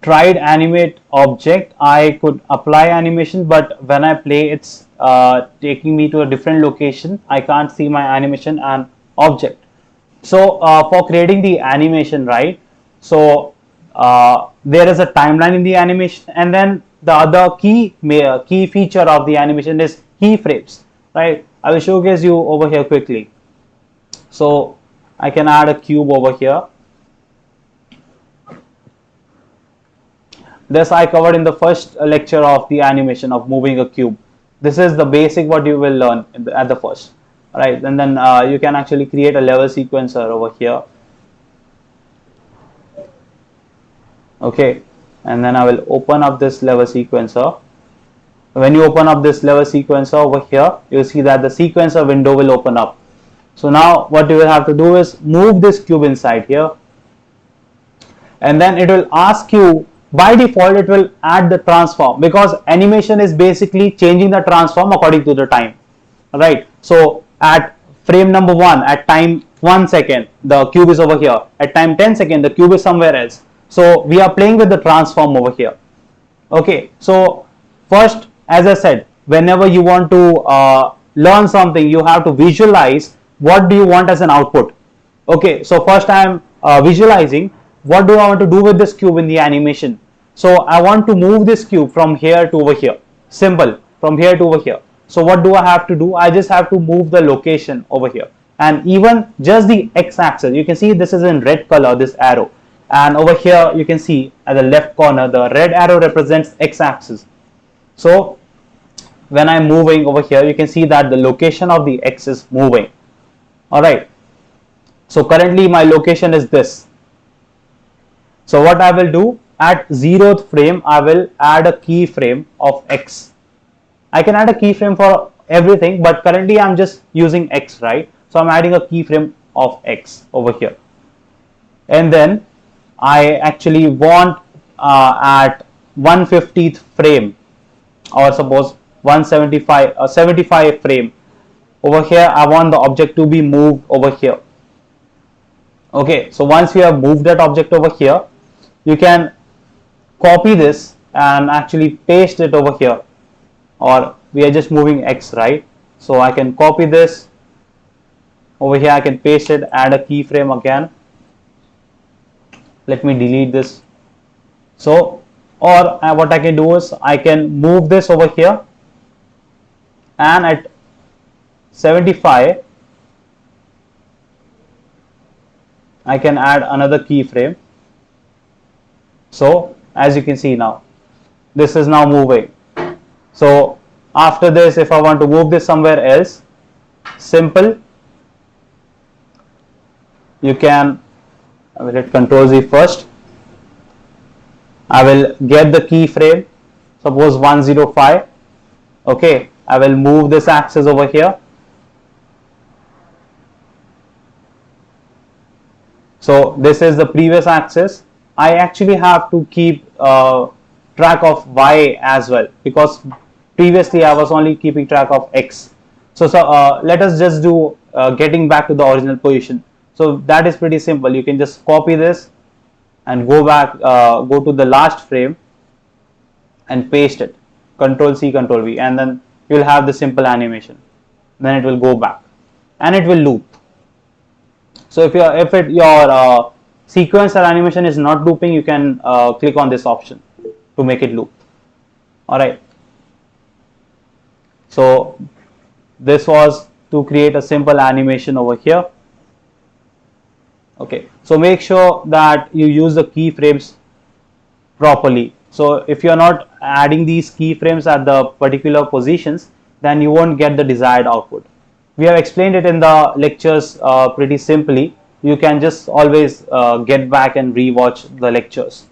tried Animate Object, I could apply animation, but when I play, it's taking me to a different location. I can't see my animation and object. So for creating the animation, right? So there is a timeline in the animation, and then the other key feature of the animation is keyframes, right? I will showcase you over here quickly. So I can add a cube over here. This I covered in the first lecture of the animation of moving a cube. This is the basic what you will learn at the first, right? And then you can actually create a level sequencer over here. Okay, and then I will open up this level sequencer. When you open up this level sequencer over here, you'll see that the sequencer window will open up. So now what you will have to do is move this cube inside here, and then it will ask you, by default it will add the transform, because animation is basically changing the transform according to the time, right? So at frame number 1, at time 1 second, the cube is over here. At time 10 second, the cube is somewhere else. So we are playing with the transform over here. Okay, so first, as I said, whenever you want to learn something, you have to visualize what do you want as an output. Okay, so first I am visualizing what do I want to do with this cube in the animation. So I want to move this cube from here to over here. Simple, from here to over here. So what do I have to do? I just have to move the location over here, and even just the x-axis. You can see this is in red color, this arrow, and over here you can see at the left corner the red arrow represents x-axis. So when I'm moving over here, you can see that the location of the x is moving. Alright, so currently my location is this. So what I will do, at 0th frame I will add a keyframe of x. I can add a keyframe for everything, but currently I'm just using x, right? So I'm adding a keyframe of x over here, and then I actually want at 150th frame, or suppose 175 or 75 frame over here, I want the object to be moved over here. Okay, so once you have moved that object over here, you can copy this and actually paste it over here, or we are just moving x, right? So I can copy this over here, I can paste it, add a keyframe again. Let me delete this. So, or what I can do is I can move this over here, and at 75 I can add another keyframe. So as you can see now, this is now moving. So after this, if I want to move this somewhere else, simple, you can, I will hit Ctrl Z first. I will get the keyframe, suppose 105. Okay, I will move this axis over here. So this is the previous axis. I actually have to keep track of y as well, because previously I was only keeping track of x. So let us just do getting back to the original position. So that is pretty simple. You can just copy this and go back, go to the last frame and paste it. Ctrl C, Ctrl V, and then you will have the simple animation. Then it will go back and it will loop. So if your sequencer animation is not looping, you can click on this option to make it loop. Alright. So this was to create a simple animation over here. Okay. So make sure that you use the keyframes properly. So if you are not adding these keyframes at the particular positions, then you won't get the desired output. We have explained it in the lectures pretty simply. You can just always get back and rewatch the lectures.